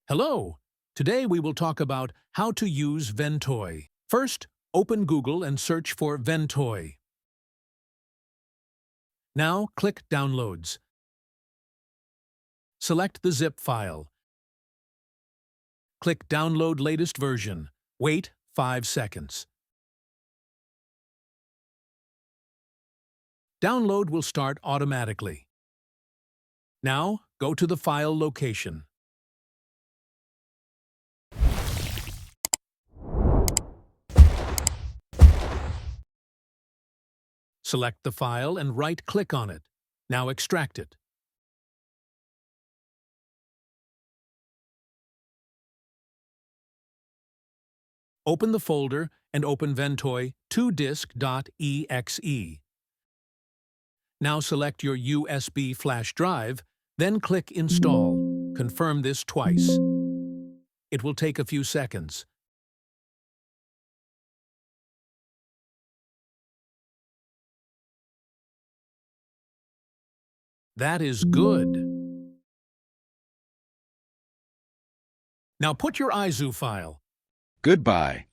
Hello! Today we will talk about how to use Ventoy. First, open Google and search for Ventoy. Now click Downloads. Select the zip file. Click Download Latest Version. Wait 5 seconds. Download will start automatically. Now, go to the file location. Select the file and right-click on it. Now extract it. Open the folder and open Ventoy 2disk.exe. Now select your USB flash drive, then click Install. Confirm this twice. It will take a few seconds. That is good. Now put your ISO file. Goodbye.